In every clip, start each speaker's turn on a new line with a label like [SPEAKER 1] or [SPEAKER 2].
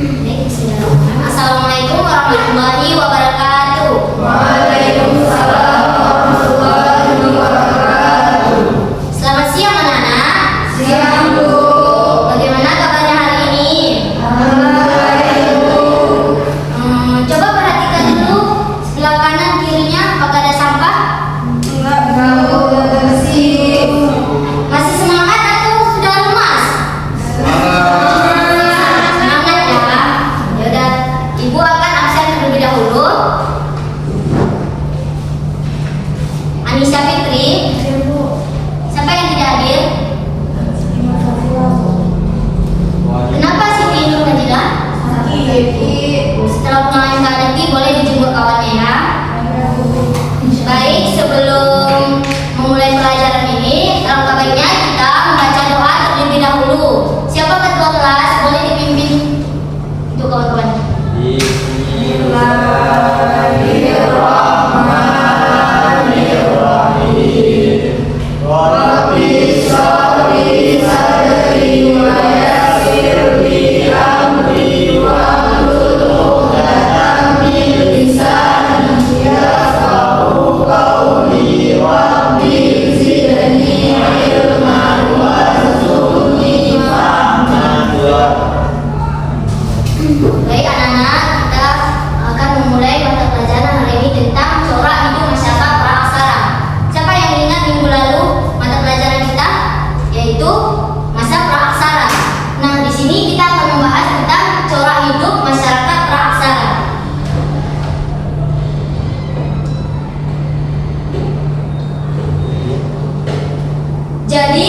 [SPEAKER 1] Assalamualaikum warahmatullahi wabarakatuh.
[SPEAKER 2] Waalaikumsalam warahmatullahi wabarakatuh.
[SPEAKER 1] Selamat siang anak-anak.
[SPEAKER 2] Siang, Bu.
[SPEAKER 1] Bagaimana kabarnya hari ini?
[SPEAKER 2] Baik, Bu.
[SPEAKER 1] Coba perhatikan dulu sebelah kanan kirinya apakah ada sampah?
[SPEAKER 2] Enggak, Bu. Udah bersih.
[SPEAKER 1] Masih semangat atau sudah lemas? Semangat ya. Yaudah, Ibu akan absen terlebih dahulu. Anissa Fitri, siapa yang tidak hadir? Kenapa Siti Nur Najila? Setelah pengalaman Kak Deki boleh dijemput kawannya ya. Baik, sebelum memulai pelajaran ini, alangkah baiknya kita membaca doa terlebih dahulu. Siapa ketua kelas boleh dipimpin untuk kawan-kawan. Baik anak-anak, kita akan memulai mata pelajaran hari ini tentang corak hidup masyarakat praaksara. Siapa yang ingat minggu lalu mata pelajaran kita yaitu masa praaksara. Nah, di sini kita akan membahas tentang corak hidup masyarakat praaksara. Jadi,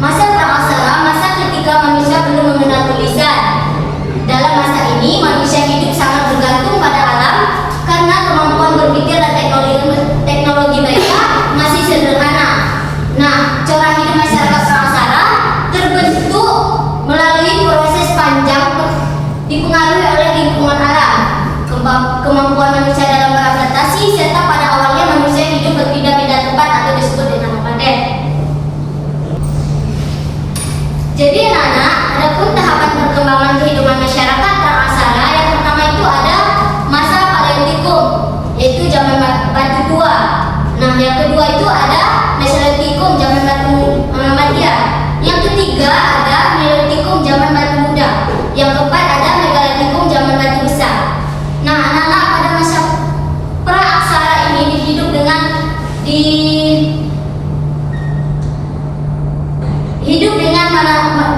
[SPEAKER 1] masa praaksara masa ketika manusia belum mengenal tulisan. Dalam masa ini, manusia hidup sangat bergantung pada alam karena kemampuan berpikir dan teknologi mereka masih sederhana. Nah, corak hidup masyarakat praaksara terbentuk melalui proses panjang dipengaruhi oleh lingkungan alam, kemampuan manusia dalam beradaptasi, serta pada awalnya manusia hidup berpindah-pindah tempat atau disebut dengan nomaden. Jadi anak-anak, adapun tahapan perkembangan kehidupan masyarakat praaksara yang pertama itu ada masa Paleolitikum, yaitu zaman batu tua. Nah, yang kedua itu ada Mesolitikum, zaman batu Madya. Yang ketiga ada Neolitikum, zaman batu muda. Yang keempat ada Megalitikum, zaman batu besar. Nah, anak-anak, pada masa praaksara ini hidup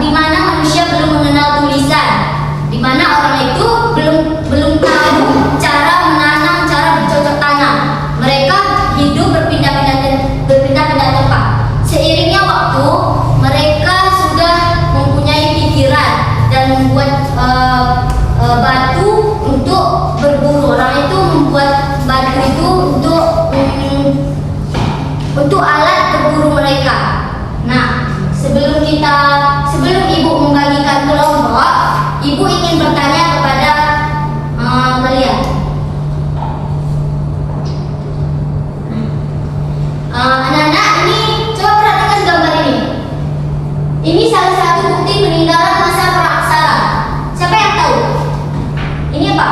[SPEAKER 1] di mana manusia belum mengenal tulisan, di mana orang itu belum tahu cara menanam, cara bercocok tanam. Mereka hidup berpindah-pindah tempat. Seiringnya waktu, mereka sudah mempunyai pikiran dan membuat batu untuk berburu. Orang itu membuat batu itu untuk alat berburu mereka. Nah, sebelum Ibu membagikan kelompok, Ibu ingin bertanya kepada kalian. Anak-anak, ini coba perhatikan gambar ini. Ini salah satu bukti peninggalan masa praaksara. Siapa yang tahu? Ini apa?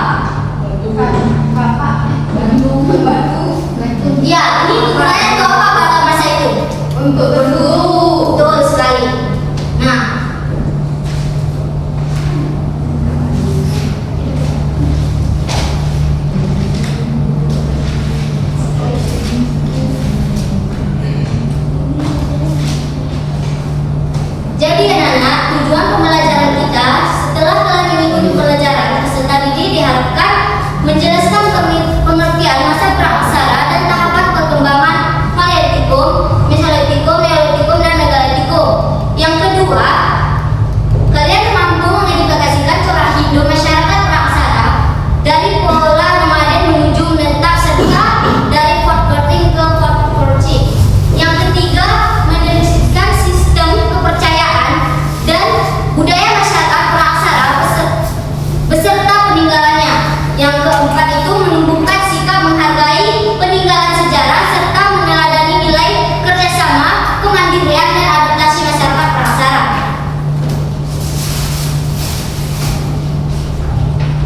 [SPEAKER 1] Batu. Ya, ini gunanya untuk apa pada masa itu? Untuk berburu. Betul sekali. Nah,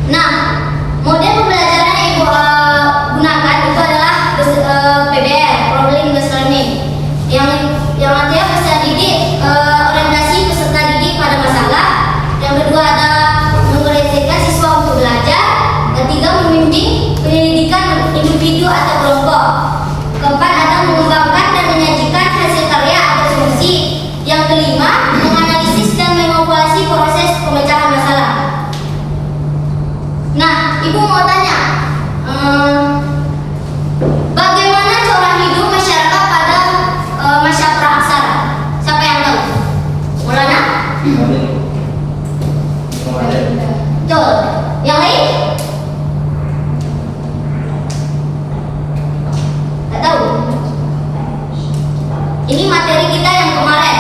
[SPEAKER 1] Nah, model pembelajaran yang Ibu gunakan itu adalah PBL, Problem Based Learning, yang artinya peserta didik orientasi peserta didik pada masalah. Yang kedua adalah mengorientasikan siswa untuk belajar. Ketiga, membimbing penyelidikan individu atau kelompok. Keempat adalah mengembangkan dan menyajikan hasil karya atau solusi. Yang kelima, menganalisis dan mengevaluasi proses pemecahan masalah. Nah, Ibu mau tanya, bagaimana cara hidup masyarakat pada masa praaksara? Siapa yang tahu? Maulana? Betul. Yang lain? Tak tahu. Ini materi kita yang kemarin.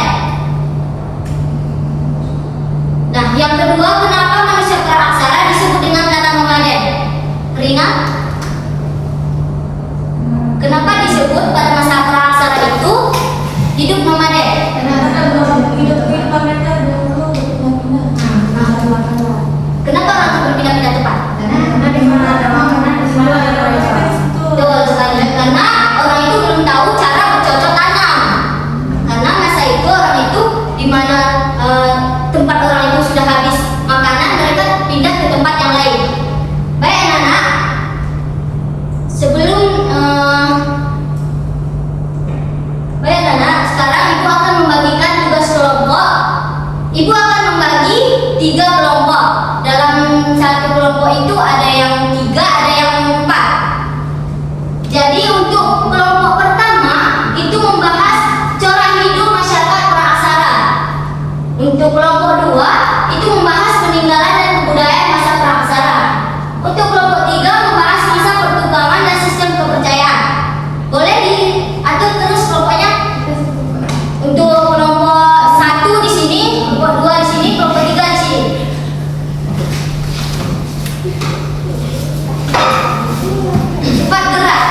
[SPEAKER 1] Nah, yang kedua, kenapa manusia praaksara disebut dengan kata nomaden? Rina? Kenapa disebut pada masa praaksara itu hidup nomaden?
[SPEAKER 2] Hidup mereka dulu berpindah-pindah.
[SPEAKER 1] Kenapa orang itu berpindah-pindah tempat?
[SPEAKER 2] Karena di mana ada makanan, di mana ada orang.
[SPEAKER 1] Betul sekali. Karena orang itu belum tahu cara bercocok tanam. Karena masa itu orang itu di mana tempat orang itu sudah habis makanan, mereka pindah ke tempat yang lain. Baik anak-anak, sebelum baik anak-anak, sekarang Ibu akan membagikan tugas kelompok. Ibu akan membagi 3 kelompok. Dalam satu kelompok itu ada yang 3, ada yang 4. Jadi untuk kelompok pertama itu membahas cara hidup masyarakat praaksara. Untuk kelompok 2 itu membahas peninggalan dan kebudayaan masa praaksara. Untuk kelompok 3 membahas masa pertukangan dan sistem kepercayaan. Boleh diatur terus kelompoknya. Untuk kelompok 1 di sini, kelompok 2 di sini, kelompok 3 di sini. Cepat gerak.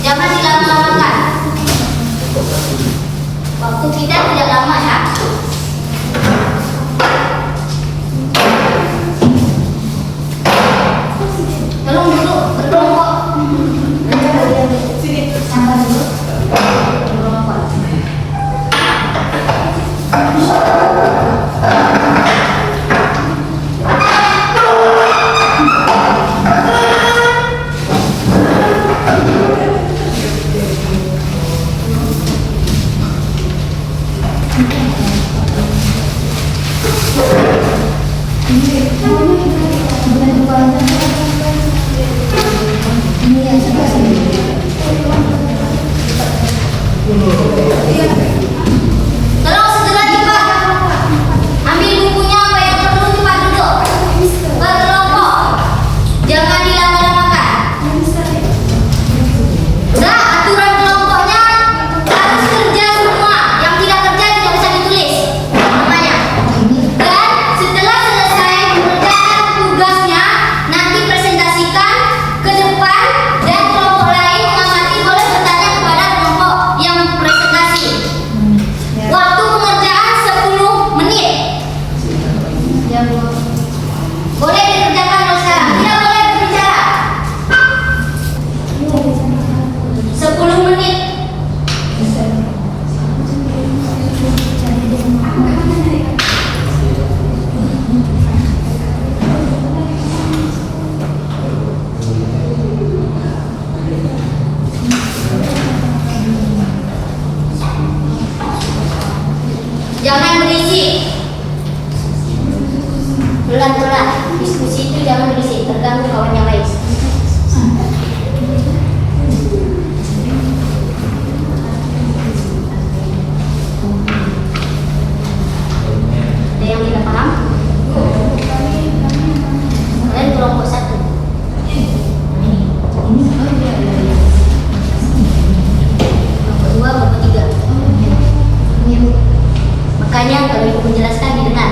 [SPEAKER 1] Jangan dilama-lamakan. Waktu kita tidak lama ya. Tolong dulu berkelompok.
[SPEAKER 2] Sini.
[SPEAKER 1] Sabar dulu. Berkelompok. Tolong segera cepat. Ambil bukunya, apa yang perlu cepat duduk. Berkelompok. Jangan dilama-lamakan. Udah, aturan kelompoknya harus kerja semua. Yang tidak kerja tidak bisa ditulis namanya. Dan setelah selesai mengerjakan tugasnya, nanti presentasikan ke depan dan kelompok lain mengamati, boleh bertanya kepada kelompok yang presentasi. Waktu pengerjaan 10 menit. Boleh dikerjakan mulai sekarang. Tidak boleh berbicara. 10 menit. Jangan berisik. Pelan-pelan. Diskusi itu jangan berisik, terganggu kawan yang lain. Ada yang tidak paham? Kalian kelompok 1. Kelompok 2, kelompok 3. Makanya kalau Ibu menjelaskan didengar.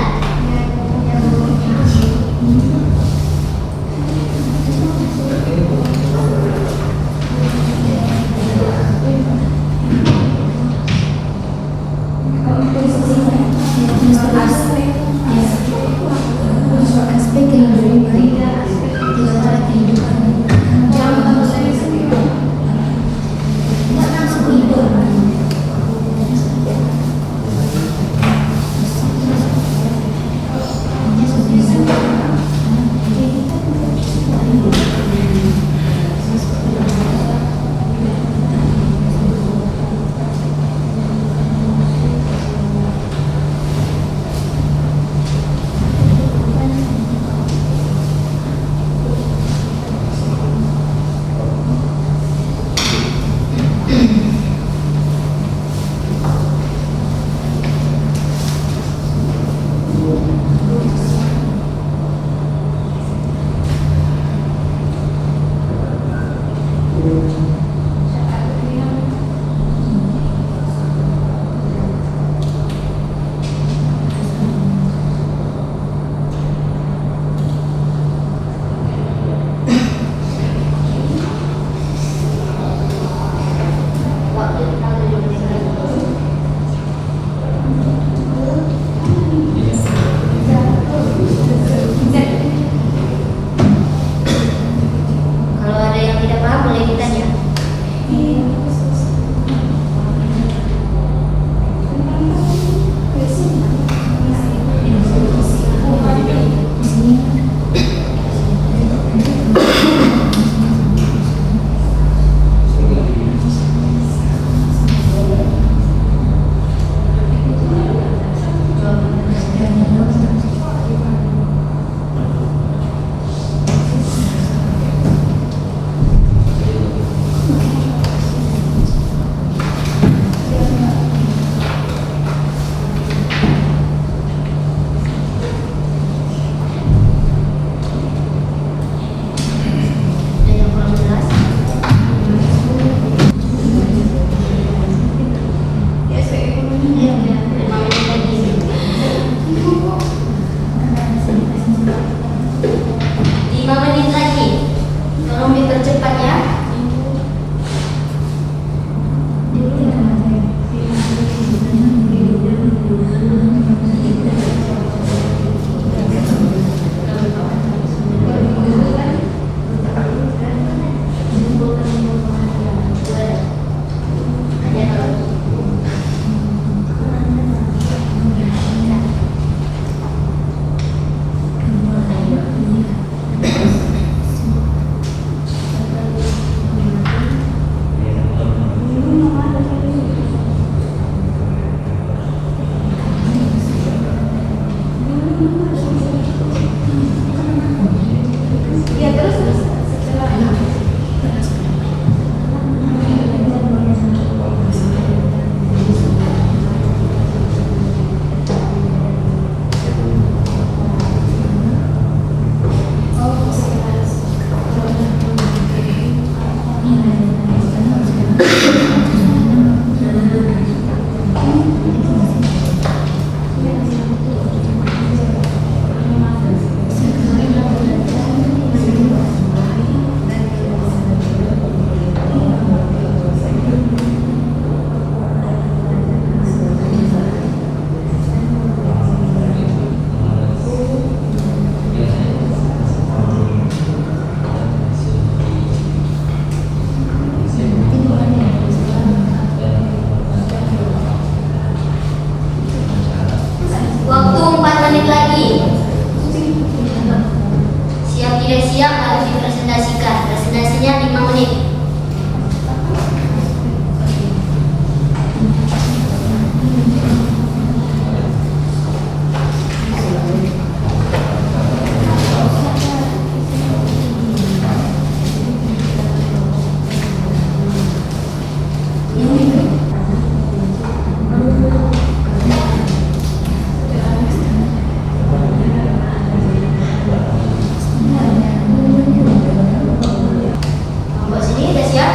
[SPEAKER 2] Ya terus.
[SPEAKER 1] Waktu 4 menit lagi. Siap tidak siap harus dipresentasikan. Presentasinya 5 menit. Kelompok sini udah siap?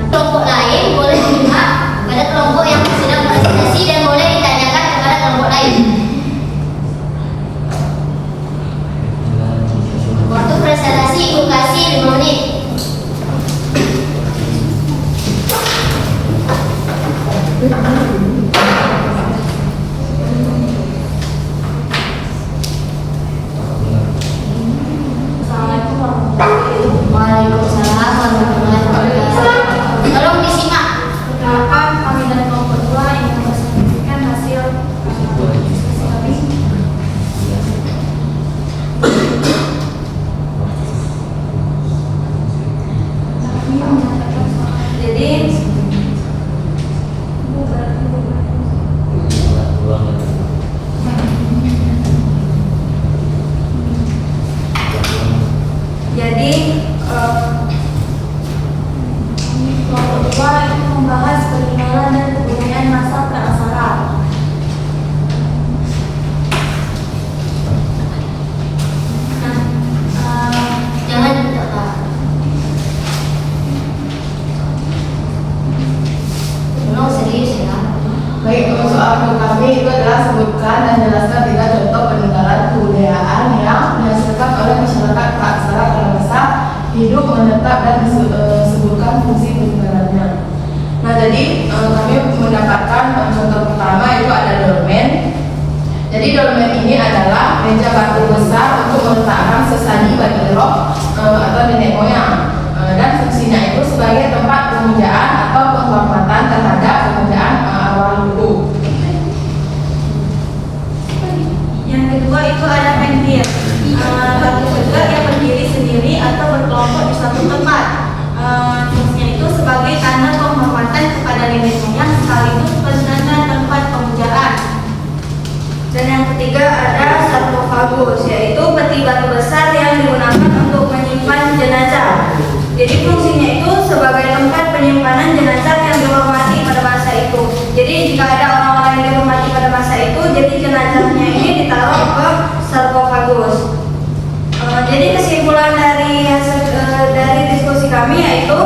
[SPEAKER 1] Kelompok lain boleh menyimak pada kelompok yang sedang presentasi dan boleh ditanyakan kepada kelompok lain. Waktu presentasi ibu kasih 5 menit. Waalaikumsalam warahmatullahi wabarakatuh. Tolong disimak.
[SPEAKER 2] Perkenalkan, kami dari kelompok 2 ingin mempresentasikan hasil diskusi kami. Jadi kelompok 2 itu membahas peninggalan dan kebudayaan masa prasejarah.
[SPEAKER 1] Jangan diketawa. Tolong serius ya.
[SPEAKER 3] Baik, untuk soal kami itu adalah sebutkan dan jelaskan 3 contoh peninggalan kebudayaan yang dihasilkan oleh masyarakat praksara Kalabasa, hidup, menetap, dan disebutkan fungsi peninggalannya. Nah, jadi kami mendapatkan contoh pertama itu ada dolmen. Jadi dolmen ini adalah meja batu besar untuk meletakkan sesani bagi roh atau nenek moyang. Dan fungsinya itu sebagai tempat pemujaan atau penghormatan terhadap pemujaan arwah leluhur.
[SPEAKER 2] Yang kedua itu ada pentir. Batu tegak yang berdiri sendiri atau berkelompok di suatu tempat. Fungsinya itu sebagai tanda penghormatan kepada nenek moyang sekaligus penanda tempat pemujaan. Dan yang ketiga ada sarkofagus, yaitu peti batu besar yang digunakan untuk menyimpan jenazah. Jadi fungsinya itu sebagai tempat penyimpanan jenazah yang dihormati pada masa itu. Jadi jika ada orang-orang yang dihormati pada masa itu, jadi jenazahnya ini ditaruh ke sarkofagus. Jadi kesimpulan dari diskusi kami yaitu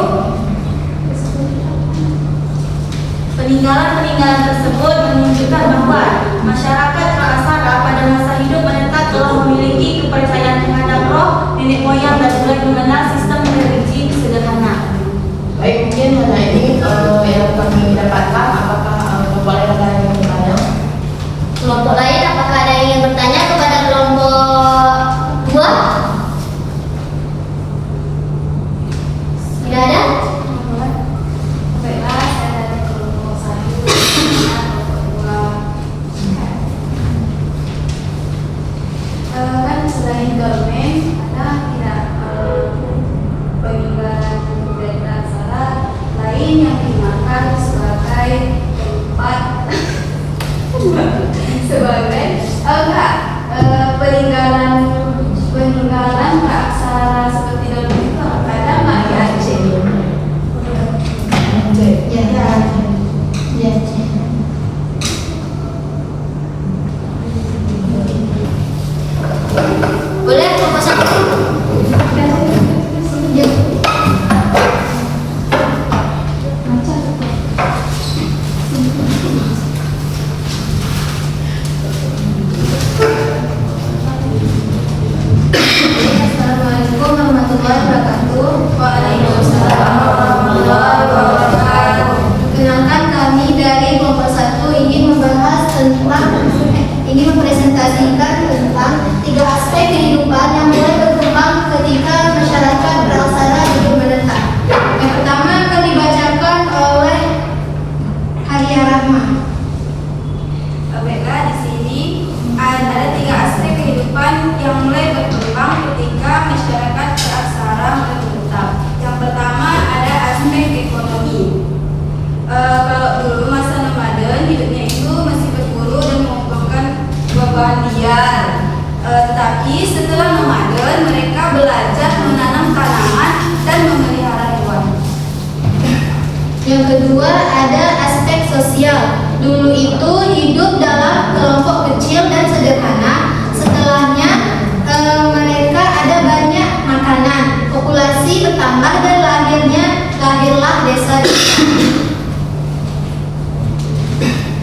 [SPEAKER 2] peninggalan-peninggalan tersebut menunjukkan bahwa masyarakat prasejarah pada masa hidup menetap telah memiliki kepercayaan terhadap roh nenek moyang dan mulai mengenal sistem religi sederhana.
[SPEAKER 3] Baik, mungkin hanya ini yang kami dapatkan. Apakah kelompok lain ada yang bertanya?
[SPEAKER 1] Kelompok lain apakah ada yang ingin bertanya kepada kelompok 2? Tidak ada? Yang kedua ada aspek sosial. Dulu itu hidup dalam kelompok kecil dan sederhana. Setelahnya mereka ada banyak makanan, populasi bertambah dan lahirlah desa-desa.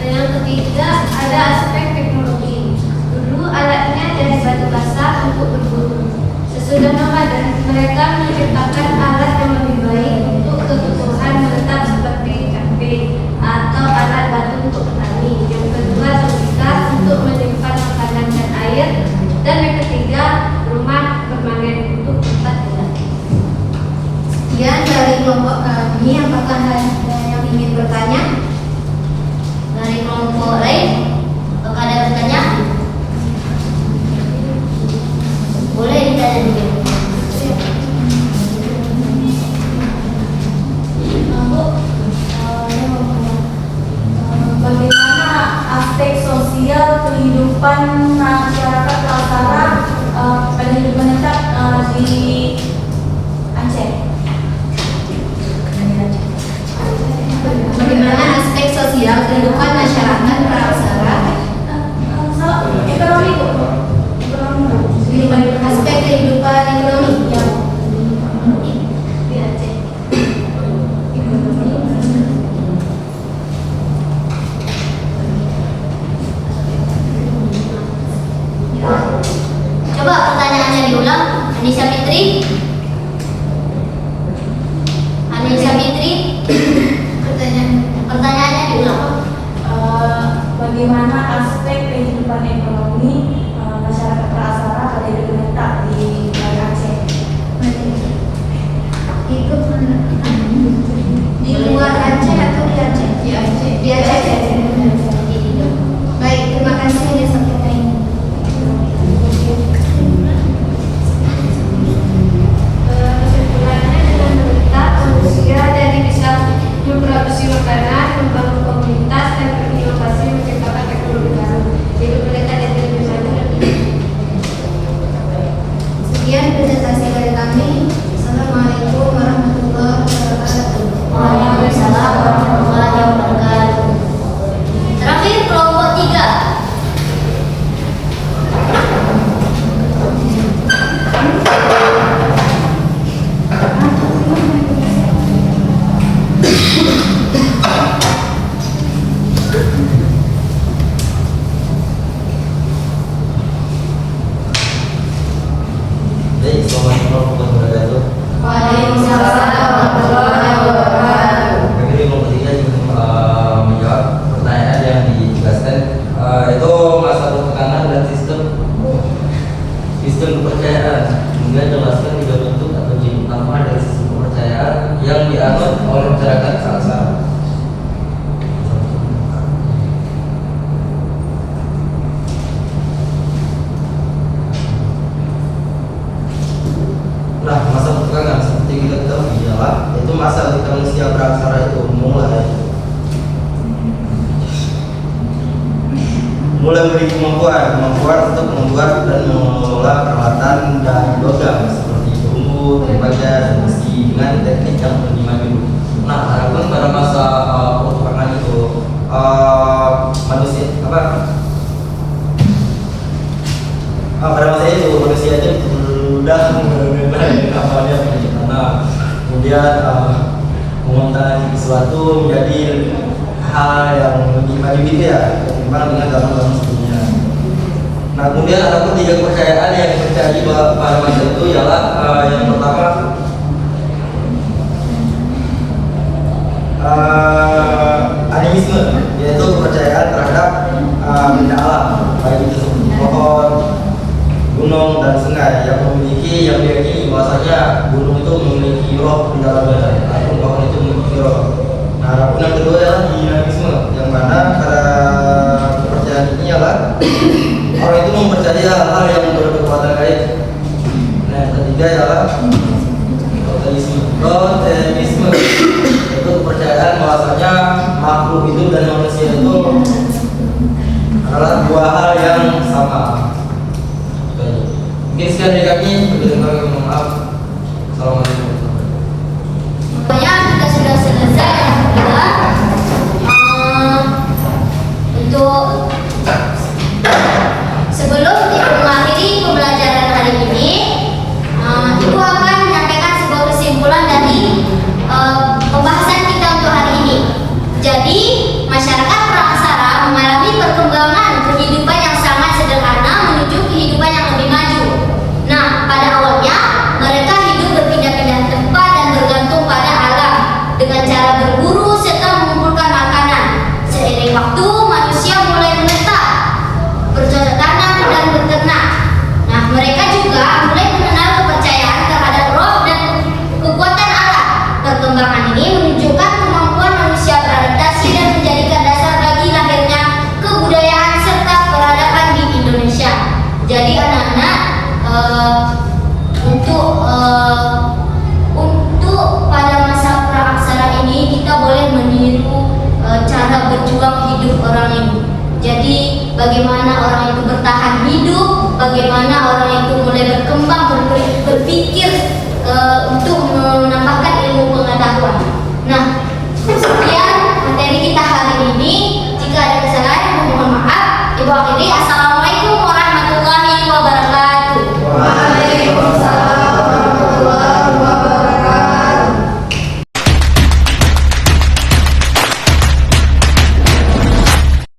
[SPEAKER 1] Dan yang ketiga ada aspek teknologi. Dulu alatnya dari batu bata untuk berburu. Sesudah nomaden, mereka menciptakan alat yang lebih baik untuk kebutuhan menetap seperti cabai atau alat batu untuk petani. Yang kedua logika untuk menyimpan makanan dan air. Dan yang ketiga rumah permanen untuk tempat tinggal. Sekian dari kelompok kami. Apakah ada yang ingin bertanya? Dari kelompok lain, apakah ada bertanya? Boleh ditanya dulu.
[SPEAKER 2] Bagaimana aspek sosial kehidupan masyarakat Kaltara pada hidup menetap di Aceh?
[SPEAKER 1] Bagaimana aspek sosial kehidupan masyarakat Praksara?
[SPEAKER 2] Ekonomi, Bu.
[SPEAKER 1] Aspek kehidupan ekonomi yang di Aceh. Coba pertanyaannya diulang. Anissa Fitri. Pertanyaannya diulang.
[SPEAKER 2] Bagaimana aspek kehidupan ekonomi masyarakat Praksara pada hidup menetap di Aceh?
[SPEAKER 1] Ikut di luar Aceh atau di Aceh? Di Aceh. Di Aceh. Baik, terima kasih yang disampaikan. Kesimpulannya dengan berita manusia jadi bisa memproduksi makanan, membangun komunitas dan berinovasi menciptakan teknologi baru. Hidup mereka jadi lebih maju dan lebih. Sekian presentasi dari kami. Assalamualaikum warahmatullahi wabarakatuh. Waalaikumsalam warahmatullahi wabarakatuh. Terakhir kelompok 3.
[SPEAKER 4] Assalamualaikum warahmatullahi wabarakatuh.
[SPEAKER 1] Waalaikumsalam warahmatullahi wabarakatuh.
[SPEAKER 4] Kami di kelompok 3 juga menjawab pertanyaan yang dijelaskan, itu masalah tekanan dan sistem kepercayaan. Kemudian jelaskan 3 bentuk atau jenis utama dari sistem kepercayaan yang dianut oleh masyarakat Kaltara. Nah, masa pertekanan seperti kita ketahui ialah itu masa ketika manusia Praksara itu mulai memiliki kemampuan untuk membuat dan mengelola peralatan dan logam seperti bumbu, tembaga, dan besi dengan teknik yang lebih maju. Nah, harapan pada masa pertekanan itu pada masa itu manusia itu sudah mengenai apa dia tanah, kemudian mengontari sesuatu menjadi hal yang lebih maju gitu ya, ketimbang dengan zaman-zaman sebelumnya. Nah, kemudian ada pun 3 kepercayaan yang dipercayai pada masa itu ialah yang pertama animisme, yaitu kepercayaan terhadap benda alam, baik itu seperti pohon, gunung dan sungai yang meyakini bahwasanya gunung itu memiliki roh di dalamnya ataupun pohon itu memiliki roh. Nah, adapun yang kedua adalah dinamisme, yang mana pada kepercayaan ini adalah orang itu mempercayai hal-hal yang berkekuatan gaib. Nah, yang ketiga adalah totemisme, yaitu kepercayaan bahwasanya makhluk hidup dan manusia itu adalah 2 hal yang sama. Mungkin sekian dari kami, mohon maaf. Assalamualaikum.
[SPEAKER 1] Pokoknya kita sudah selesai. bagaimana orang itu bertahan hidup, bagaimana orang itu mulai berkembang, berpikir